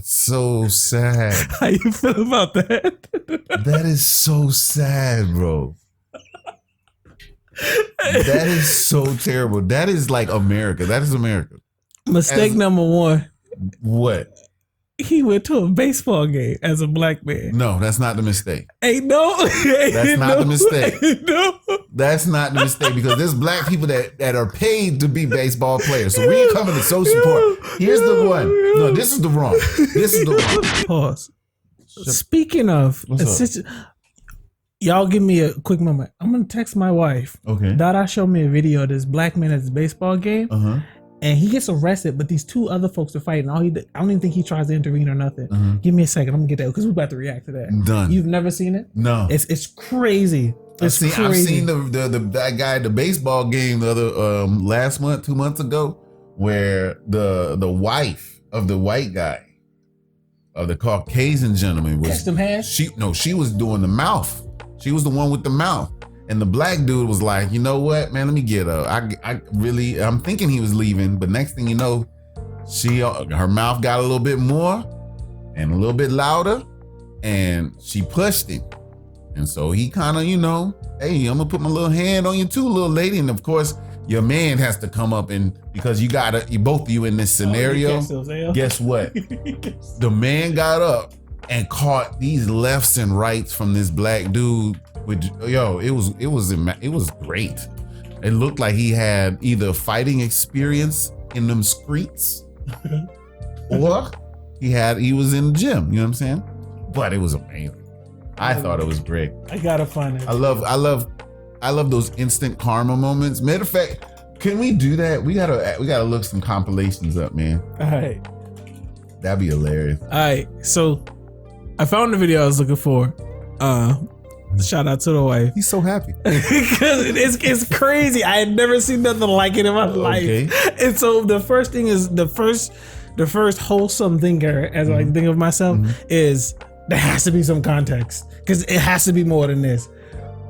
that's so sad. How you feel about that? That is so sad, bro. That is so terrible. That is like America. That is America. Mistake number one. What? He went to a baseball game as a black man. No, that's not the mistake. That's not the mistake. No. That's not the mistake because there's black people that are paid to be baseball players. So we ain't coming to show support. Here's the one. No, this is the wrong. This is the wrong. Pause. Speaking of, y'all give me a quick moment. I'm gonna text my wife. Okay. Dada showed me a video of this black man at this baseball game. And he gets arrested, but these two other folks are fighting. I don't even think he tries to intervene or nothing. Give me a second. I'm gonna get that because we're about to react to that. Done. You've never seen it? No. It's crazy. I've seen that guy at the baseball game the other last month, 2 months ago, where the wife of the white guy, of the Caucasian gentleman, was catch them hands. She was doing the mouth. She was the one with the mouth. And the black dude was like, you know what, man, let me get her. I'm thinking he was leaving, but next thing you know, her mouth got a little bit more and a little bit louder, and she pushed him. And so he kind of, hey, I'm gonna put my little hand on you too, little lady. And of course, your man has to come up, and because you both of you in this scenario, guess what? The man got up and caught these lefts and rights from this black dude. It was great. It looked like he had either fighting experience in them streets, or he was in the gym. You know what I'm saying? But it was amazing. I thought it was great. I gotta find it. I love those instant karma moments. Matter of fact, can we do that? We gotta look some compilations up, man. All right, that'd be hilarious. All right, so I found the video I was looking for. Shout out to the wife. He's so happy because it's crazy. I had never seen nothing like it in my life. And so the first thing is the first wholesome thinker, as I think of myself, is there has to be some context because it has to be more than this.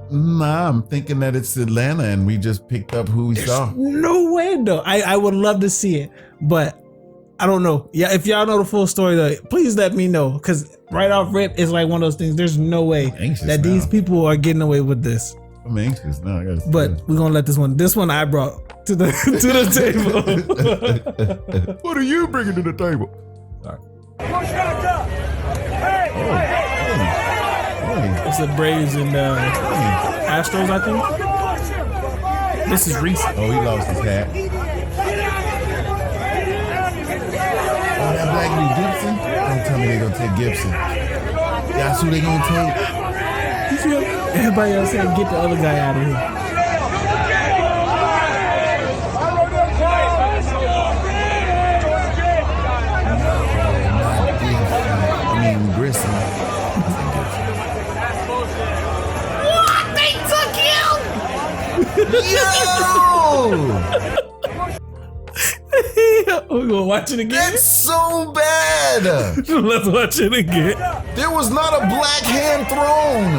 Nah, I'm thinking that it's Atlanta and we just picked up who we saw. No way though. I would love to see it, but I don't know. Yeah, if y'all know the full story, though, please let me know. Because right off rip, it's like one of those things. There's no way that these people are getting away with this. I'm anxious now. But we're gonna let this one I brought to the table. What are you bringing to the table? Sorry. It's the Braves and Astros, I think. This is recent. Oh, he lost his hat. Oh, that black dude Gibson? Don't tell me they're gonna take Gibson. That's who they gonna take? You feel everybody else saying get the other guy out of here. Grissom. What? They took him? Yo! We're gonna watch it again. That's so bad. Let's watch it again. There was not a black hand thrown.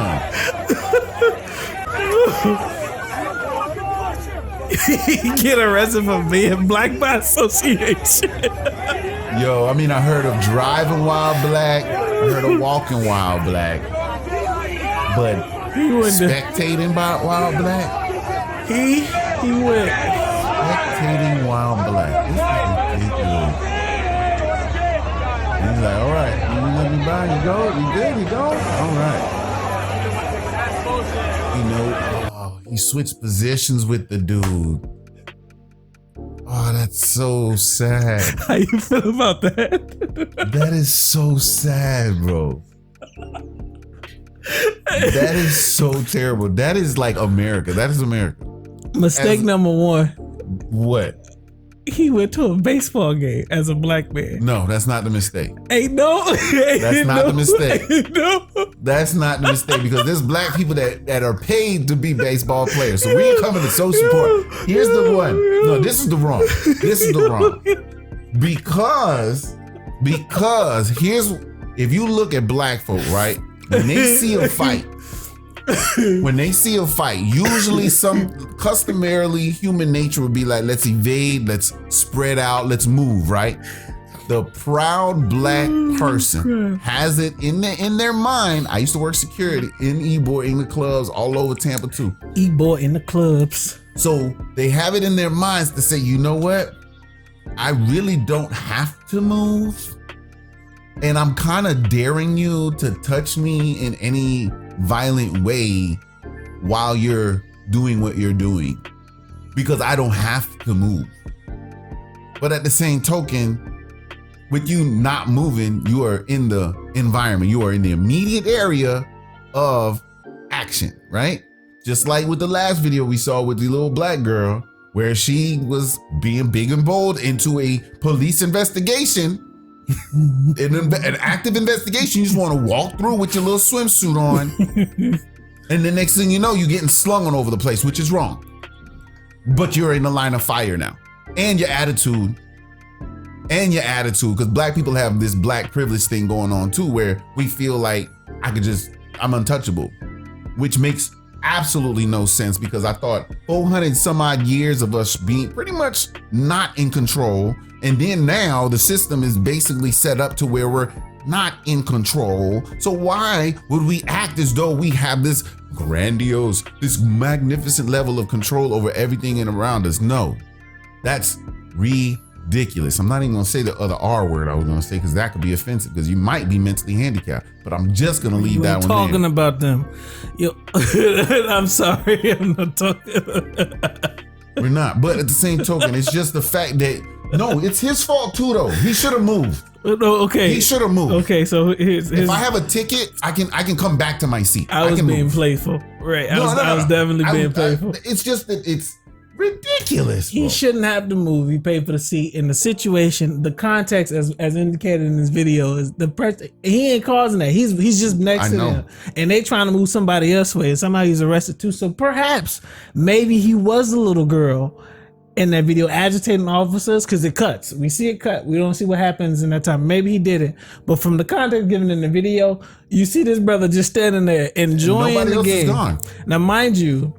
He get arrested for being black by association. Yo, I mean, I heard of driving while black. I heard of walking while black. But spectating while black? He went spectating while black. This is ridiculous. He's like, all right, you let me by, you go, you good, you go? All right. He switched positions with the dude. Oh, that's so sad. How you feel about that? That is so sad, bro. That is so terrible. That is like America. That is America. Mistake number one. What? He went to a baseball game as a black man. No, that's not the mistake. That's not the mistake. No. That's not the mistake because there's black people that are paid to be baseball players. So we ain't coming to show support. Here's the one. No, this is the wrong. This is the wrong. Because if you look at black folk, right? When they see a fight, usually customarily human nature would be like, let's evade, let's spread out, let's move, right? the proud black person has it in their mind. I used to work security in Ybor, in the clubs all over Tampa too. Ybor in the clubs. So they have it in their minds to say, you know what? I really don't have to move. And I'm kind of daring you to touch me in any violent way while you're doing what you're doing, because I don't have to move. But at the same token, with you not moving, you are in the environment. You are in the immediate area of action, right? Just like with the last video we saw with the little black girl, where she was being big and bold into a police investigation, an active investigation. You just want to walk through with your little swimsuit on. And the next thing you know, you're getting slung all over the place, which is wrong. But you're in the line of fire now. And your attitude, because black people have this black privilege thing going on too, where we feel like I'm untouchable, which makes absolutely no sense, because I thought 400 some odd years of us being pretty much not in control. And then now the system is basically set up to where we're not in control. So why would we act as though we have this grandiose, this magnificent level of control over everything and around us? No, that's ridiculous. I'm not even gonna say the other R word I was gonna say, because that could be offensive, because you might be mentally handicapped, but I'm just gonna leave that one talking about them. Yo, I'm sorry, I'm not talking. We're not, but at the same token, it's just the fact that, no, it's his fault too though. He should have moved. No, okay. He should have moved. Okay, so if I have a ticket, I can come back to my seat. I was being playful. Right. I was definitely being playful. It's just that it's ridiculous. Bro. He shouldn't have to move. He paid for the seat. In the situation, the context, as indicated in this video, is the person. He ain't causing that. He's just next to them, and they trying to move somebody else way. And somehow he's arrested too. So perhaps, maybe he was a little girl in that video agitating officers, because it cuts. We see it cut. We don't see what happens in that time. Maybe he did it, but from the context given in the video, you see this brother just standing there enjoying the game. Is gone. Now, mind you,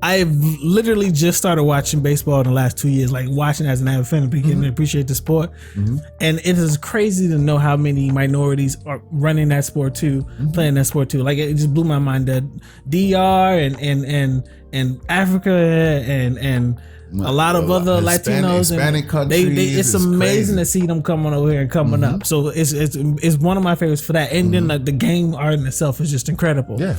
I've literally just started watching baseball in the last 2 years, like watching as an avid fan, beginning to appreciate the sport. And it is crazy to know how many minorities are running that sport too, playing that sport too. Like, it just blew my mind that DR and Africa and a lot of other Latinos, Hispanic countries. It's amazing to see them coming over here and coming up. So it's one of my favorites for that. And then the game art in itself is just incredible. Yeah.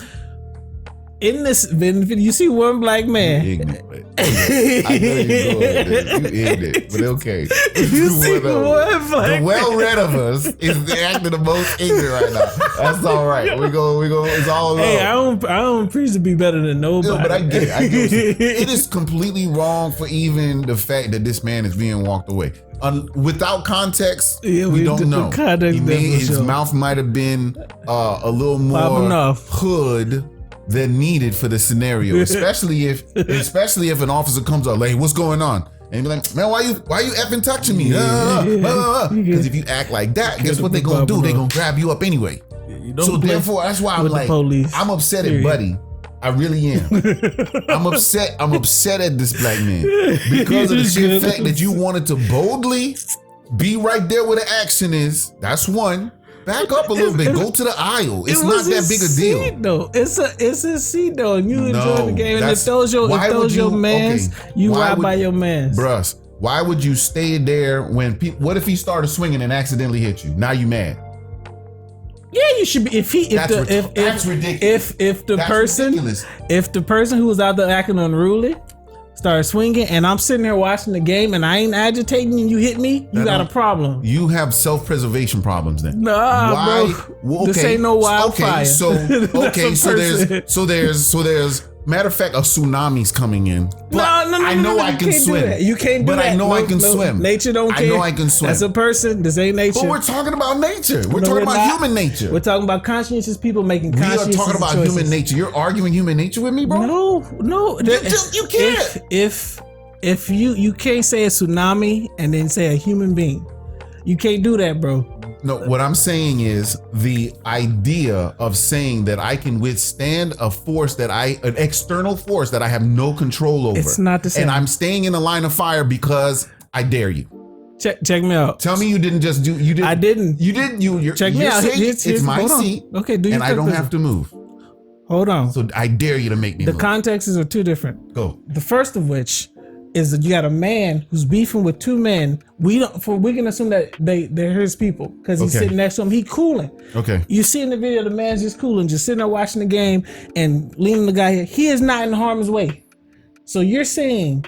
In this video, you see one black man. You ignorant. I know you're going there. You ignorant, but okay. You see one black the well-read of us is acting the most ignorant right now. That's all right. We go. It's all love. Hey, I don't preach to be better than nobody. No, but I get it. It is completely wrong for even the fact that this man is being walked away. Without context, we don't know. His mouth might have been a little more hood than needed for the scenario, especially if an officer comes up like, hey, what's going on? And you be like, man, why you effing touching me? Because if you act like that, guess what they gonna do? They gonna grab you up anyway. So therefore, that's why I'm like, I'm upset at Buddy. I really am. I'm upset at this black man because of the sheer fact that you wanted to boldly be right there where the action is. That's one. Back up a little bit. Go to the aisle. It's not that big a deal. Though. It's a seat though, and you enjoy the game. And if those your mans, you ride by your mans. Bruh, why would you stay there when what if he started swinging and accidentally hit you? Now you mad? Yeah, you should be. That's ridiculous. If the person who was out there acting unruly started swinging, and I'm sitting there watching the game, and I ain't agitating, and you hit me, you got a problem. You have self-preservation problems then. Nah, bro. Well, this ain't no wildfire. So there's matter of fact, a tsunami's coming in. No, I know I can swim. You can't do that. But I know I can swim. Nature don't care. I know I can swim. As a person, this ain't nature. But we're talking about nature. We're talking about human nature. We're talking about conscientious people making conscientious choices. We are talking about human nature. You're arguing human nature with me, bro? No. You can't. If you can't say a tsunami and then say a human being. You can't do that, bro. No, what I'm saying is the idea of saying that I can withstand a force an external force that I have no control over. It's not the same. And I'm staying in the line of fire because I dare you. Check me out. Tell me you didn't just do. You didn't. I didn't. You didn't. You're, check me out. It's my seat. Okay, do you? And I don't have to move. Hold on. So I dare you to make me. The move. contexts are two different. Go. The first of which is that you got a man who's beefing with two men. We can assume that they're his people because he's sitting next to him. He cooling. Okay. You see in the video, the man's just cooling, just sitting there watching the game and leaning the guy here. He is not in harm's way. So you're saying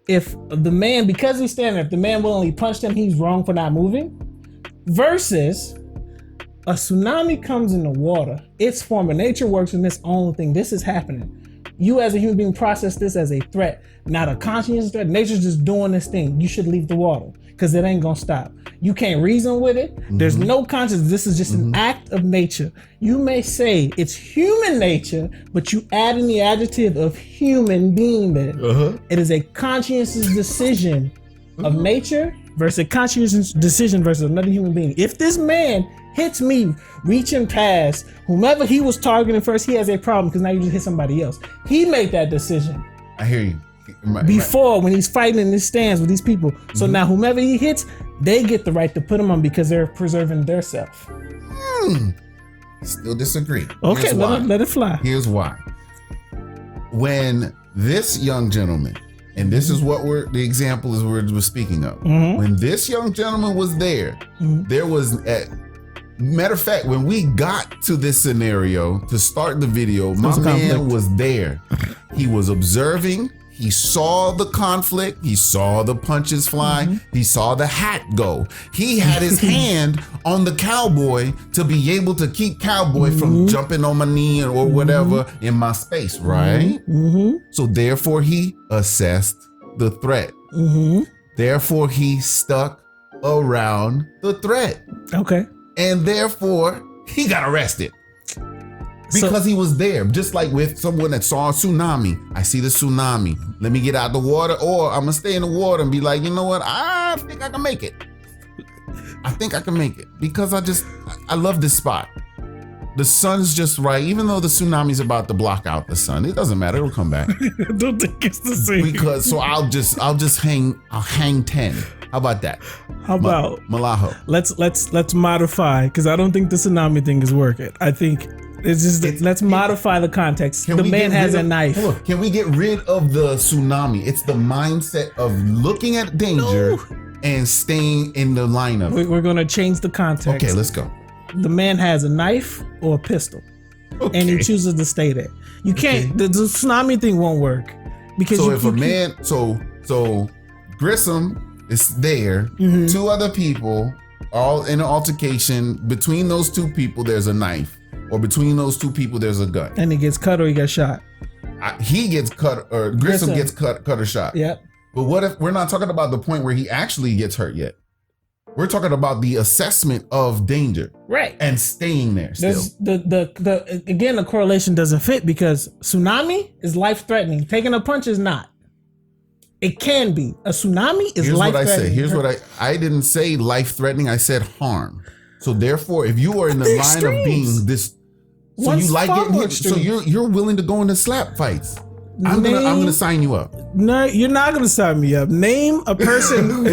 if the man, because he's standing there, if the man willingly punched him, he's wrong for not moving? Versus a tsunami comes in the water. Its form of nature works in its own thing. This is happening. You as a human being process this as a threat, not a conscious threat. Nature's just doing this thing. You should leave the water because it ain't gonna stop. You can't reason with it. There's no conscience. This is just an act of nature. You may say it's human nature, but you add in the adjective of human being there. It is a conscious decision of nature versus a conscious decision versus another human being. If this man hits me reaching past whomever he was targeting first, he has a problem because now you just hit somebody else. He made that decision. I hear you. Before, when he's fighting in his stands with these people. So now whomever he hits, they get the right to put him on because they're preserving their self. Still disagree. Okay, let it fly. Here's why. When this young gentleman, and this is what the example is we're speaking of. When this young gentleman was there, there was matter of fact, when we got to this scenario to start the video, my man was there. He was observing. He saw the conflict. He saw the punches fly. He saw the hat go. He had his hand on the cowboy to be able to keep cowboy from jumping on my knee or whatever in my space, right? So therefore he assessed the threat. Therefore he stuck around the threat. Okay. And therefore he got arrested. Because he was there, just like with someone that saw a tsunami. I see the tsunami. Let me get out the water, or I'm gonna stay in the water and be like, you know what? I think I can make it. I think I can make it because I love this spot. The sun's just right, even though the tsunami's about to block out the sun. It doesn't matter. It'll come back. I don't think it's the same. Because so I'll hang 10. How about that? How about Malaho? Let's modify because I don't think the tsunami thing is working. I think. Let's modify the context. The man has a knife. Look, can we get rid of the tsunami? It's the mindset of looking at danger and staying in the line of it. We're going to change the context. Okay, let's go. The man has a knife or a pistol, and he chooses to stay there. You can't. The tsunami thing won't work because so Grissom is there. Two other people, all in an altercation. Between those two people, there's a knife. Or between those two people, there's a gun. And he gets cut or he gets shot. He gets cut or Grissom gets cut or shot. Yep. But what if we're not talking about the point where he actually gets hurt yet? We're talking about the assessment of danger. Right. And staying there still. Again, the correlation doesn't fit because tsunami is life-threatening. Taking a punch is not. It can be. A tsunami is life-threatening. Here's what I say. I didn't say life-threatening. I said harm. So therefore, if you are in the line of being this, so you like getting hit, so you're willing to go into slap fights. I'm gonna sign you up. No, you're not gonna sign me up. Name a person.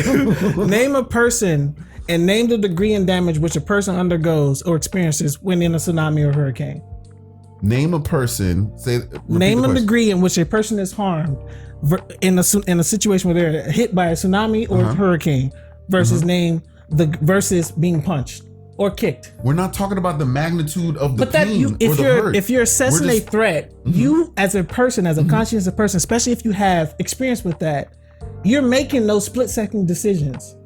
Name a person, and name the degree and damage which a person undergoes or experiences when in a tsunami or hurricane. Name a person. Name a degree in which a person is harmed in a situation where they're hit by a tsunami or hurricane versus versus being punched or kicked. We're not talking about the magnitude of the pain or the hurt. If you're assessing a threat, you as a person, as a conscious person, especially if you have experience with that, you're making those split-second decisions.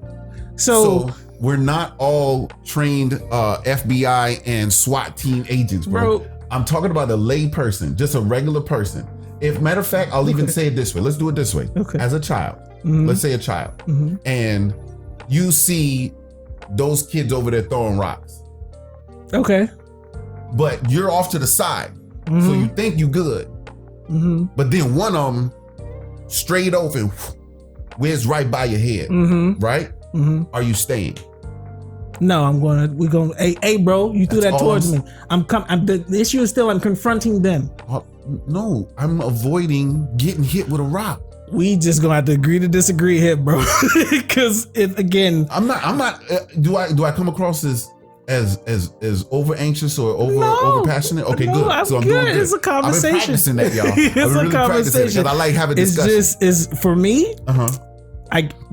So we're not all trained FBI and SWAT team agents, bro. I'm talking about a lay person, just a regular person. If matter of fact, I'll even say it this way. Let's do it this way. Okay. As a child, let's say a child, and you see those kids over there throwing rocks. Okay. But you're off to the side. So you think you good. But then one of them straight over whiz right by your head. Right? Are you staying? No, we're going, hey bro, you threw that towards me. The issue is still I'm confronting them. No, I'm avoiding getting hit with a rock. We just gonna have to agree to disagree here, bro. Because again, I'm not. Do I come across as over anxious or over passionate? Okay, no, good. I'm So I'm good. doing good. It's a conversation. I've been practicing that, y'all. It's I've been a really conversation because I like having discussions. Is for me.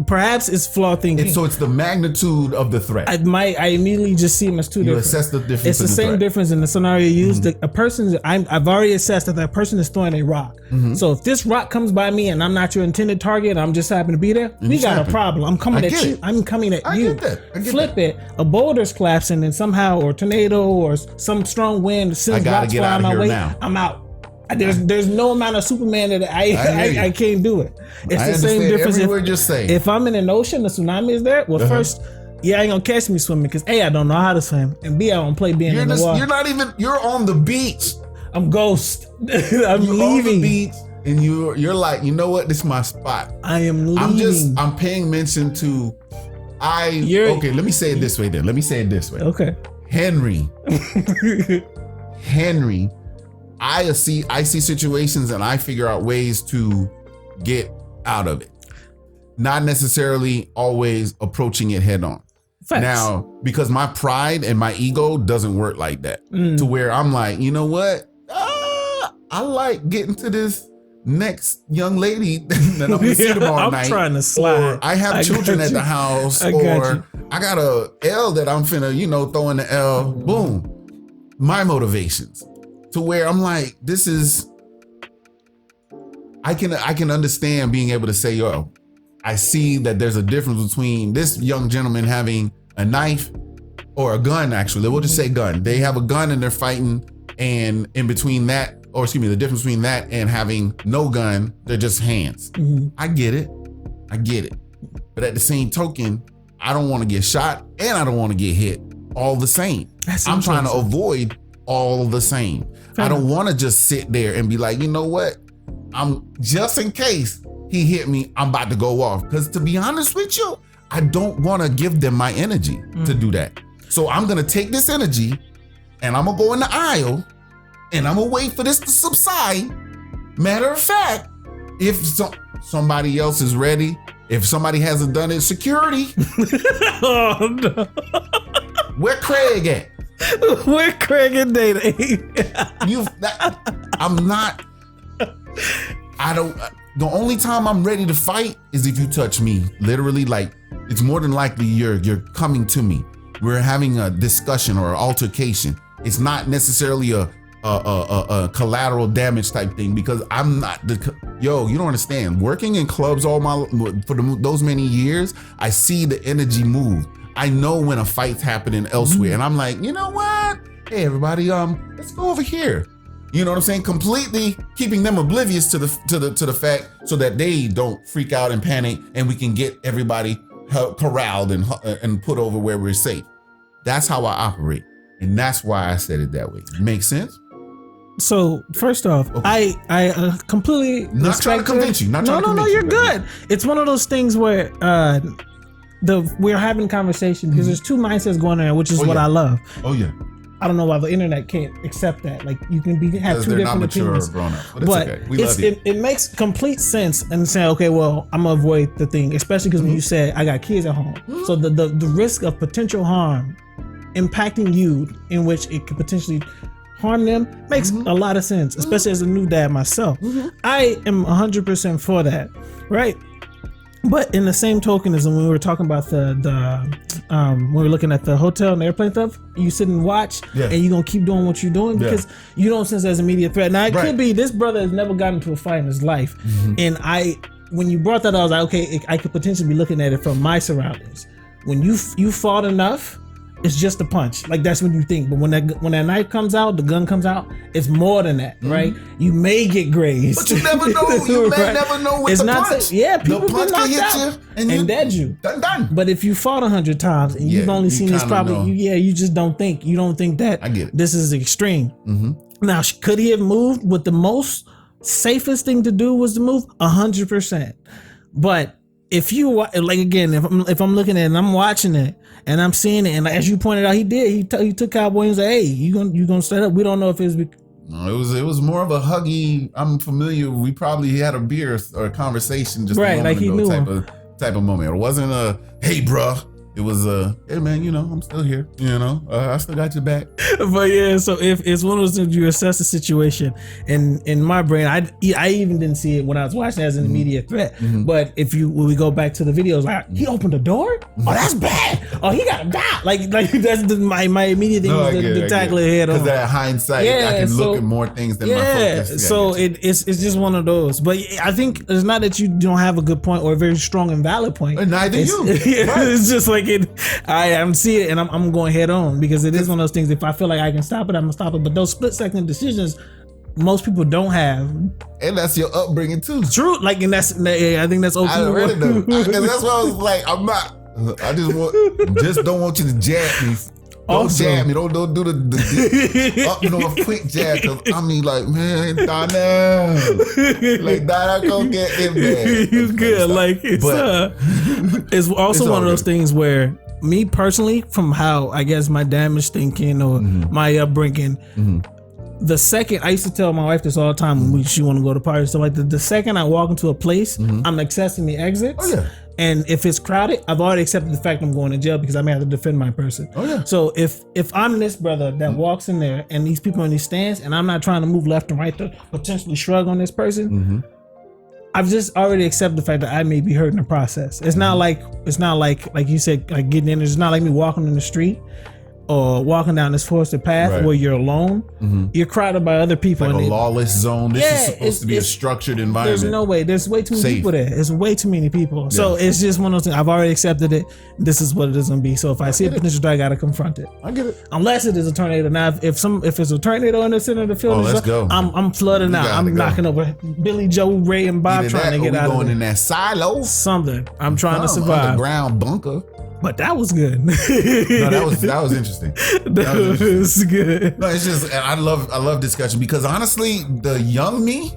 Perhaps it's flawed thinking. It's the magnitude of the threat. I immediately just see them as two different. You assess the difference. It's the same difference in the scenario you used. A person, I've already assessed that person is throwing a rock. So if this rock comes by me and I'm not your intended target, and I'm just happen to be there, we got a problem. I'm coming at you. I'm coming at you. Flip it. A boulder's collapsing and somehow, or tornado, or some strong wind sends rocks flying my way. I'm out. There's no amount of Superman that I can't do it. It's the same difference. If I'm in an ocean, the tsunami is there. Well, first, I ain't gonna catch me swimming because A, I don't know how to swim, and B, I don't play being in the water. You're on the beach. I'm ghost. I'm you're leaving. On the beach, and you're like, you know what? This is my spot. I am leaving. I'm paying mention to. Okay. Let me say it this way. Okay. Henry. I see situations and I figure out ways to get out of it. Not necessarily always approaching it head on. Facts. Now, because my pride and my ego doesn't work like that. To where I'm like, you know what? I like getting to this next young lady that I'm gonna see tomorrow night. I'm trying to slide. Or I have children at the house. I got a L that I'm finna, throw in the L. Boom. My motivations. To where I'm like, this is, I can understand being able to say, yo, I see that there's a difference between this young gentleman having a knife or a gun, actually. We'll just say gun. They have a gun and they're fighting, and in between that, the difference between that and having no gun, they're just hands. I get it. But at the same token, I don't want to get shot and I don't want to get hit all the same. I'm trying to avoid all the same. I don't want to just sit there and be like, you know what? I'm just in case he hit me, I'm about to go off. Because to be honest with you, I don't want to give them my energy to do that. So I'm going to take this energy and I'm going to go in the aisle and I'm going to wait for this to subside. Matter of fact, if somebody else is ready, if somebody hasn't done it, security. Oh, no. Where Craig at? We're Craig and Dana. The only time I'm ready to fight is if you touch me. Literally, like, it's more than likely you're coming to me. We're having a discussion or an altercation. It's not necessarily a collateral damage type thing, because I'm not you don't understand. Working in clubs those many years, I see the energy move. I know when a fight's happening elsewhere, and I'm like, you know what? Hey, everybody, let's go over here. You know what I'm saying? Completely keeping them oblivious to the fact, so that they don't freak out and panic, and we can get everybody corralled and put over where we're safe. That's how I operate, and that's why I said it that way. Makes sense? So first off, okay. I completely not trying to convince you. No, you're good. It's one of those things where we're having conversation because there's two mindsets going on, which is what I love. Oh yeah. I don't know why the internet can't accept that. Like, you can have two different opinions. But okay. It makes complete sense and say, okay, well, I'm gonna avoid the thing, especially because when you said I got kids at home. So the risk of potential harm impacting you, in which it could potentially harm them, makes a lot of sense, especially as a new dad myself. I am 100% for that, right? But in the same token as when we were talking about when we were looking at the hotel and airplane stuff, you sit and watch, and you're gonna keep doing what you're doing because you don't sense there's immediate threat. Now it could be this brother has never gotten into a fight in his life, and when you brought that up, I was like, okay, I could potentially be looking at it from my surroundings. When you fought enough, it's just a punch. Like, that's what you think. But when that knife comes out, the gun comes out, it's more than that, right? You may get grazed. But you never know. You may never know with the punch. People punch can hit out you and dead you. Done. But if you fought 100 times and you've only seen this probably, you just don't think. You don't think that this is extreme. Now, could he have moved? With the most safest thing to do was to move 100%. But if you like, again, if I'm looking at it and I'm watching it and I'm seeing it, and as you pointed out, he took Cowboy and was like, hey, you gonna set up? We don't know if it's No, it was more of a huggy. I'm familiar. We probably had a beer or a conversation just a moment ago type of moment. It wasn't a hey, bruh. It was hey man, I'm still here. I still got your back. But yeah, so if it's one of those things, you assess the situation, and in my brain, I even didn't see it when I was watching it as an immediate threat. But when we go back to the videos, like he opened the door, oh that's bad, oh he got to die, like that's my immediate thing to tackle it head on. Because that hindsight, I can look at more things than my focus. So it's just one of those. But I think it's not that you don't have a good point or a very strong and valid point. But neither you. Right. It's just like I see it and I'm going head on, because it is one of those things. If I feel like I can stop it, I'm gonna stop it. But those split-second decisions, most people don't have, and that's your upbringing too. True, like, and I think that's okay. I really do, because that's why I was like, I'm not. I just don't want you to jab me. Don't jab me. Don't do the up north quick jab. Cause I mean, like, man, Donnell, like Donnell, go get in there. He's good. Like it's also one of those things where, me personally, from how I guess my damaged thinking or my upbringing, the second, I used to tell my wife this all the time when she want to go to parties, so like the second I walk into a place, I'm accessing the exits. Oh yeah. And if it's crowded, I've already accepted the fact I'm going to jail, because I may have to defend my person. Oh yeah. So if I'm this brother that walks in there and these people in these stands, and I'm not trying to move left and right to potentially shrug on this person, I've just already accepted the fact that I may be hurt in the process. It's not like you said, like getting in. It's not like me walking in the street or walking down this forested path where you're alone. You're crowded by other people. Like a lawless zone. This is supposed to be a structured environment. There's no way. There's way too many people there. There's way too many people. Yeah. So it's just one of those things. I've already accepted it. This is what it is going to be. So if I see a potential threat, I got to confront it. I get it. Unless it is a tornado. Now, if it's a tornado in the center of the field, let's go. I'm flooding out. I'm knocking over Billy, Joe, Ray, and Bob trying to get out of it. Going in that silo. Something. I'm trying to survive. Underground bunker. But that was good. No, that was interesting. That was good. No, it's just, I love discussion, because honestly, the young me,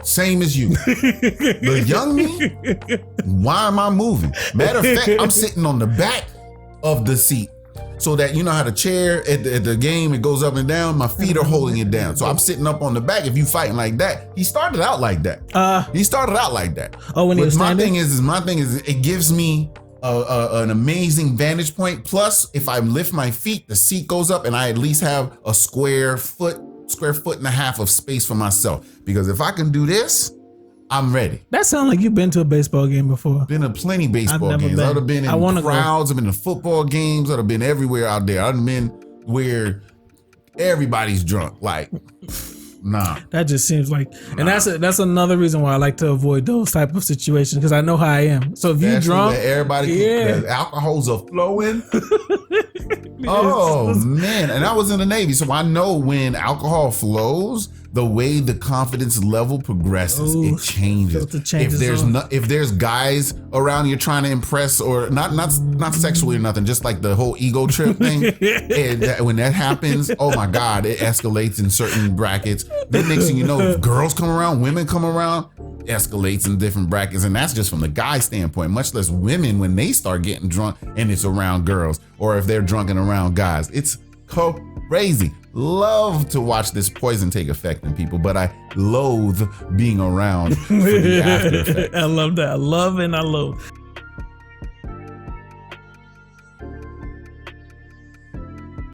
same as you. The young me, why am I moving? Matter of fact, I'm sitting on the back of the seat, so that you know how the chair at the game, it goes up and down. My feet are holding it down, so I'm sitting up on the back. If you fighting like that, he started out like that. Oh, when he was standing? My thing is, it gives me an amazing vantage point. Plus, if I lift my feet, the seat goes up, and I at least have a square foot and a half of space for myself. Because if I can do this, I'm ready. That sounds like you've been to a baseball game before. Been to plenty baseball games. I've been in crowds. I've been to football games. I've been everywhere out there. I've been where everybody's drunk. Like, nah. That just seems like, and that's another reason why I like to avoid those type of situations, because I know how I am. So if you drunk, the alcohols are flowing. Oh man, and I was in the Navy, so I know when alcohol flows, the way the confidence level progresses, it changes. If there's guys around you're trying to impress, or not sexually or nothing, just like the whole ego trip thing, and when that happens, oh my God, it escalates in certain brackets. Then next thing you know, if girls come around, women come around, escalates in different brackets. And that's just from the guy standpoint, much less women when they start getting drunk and it's around girls, or if they're drunk and around guys. It's crazy. Love to watch this poison take effect in people, but I loathe being around for the after effect. I love that. I love and I loathe.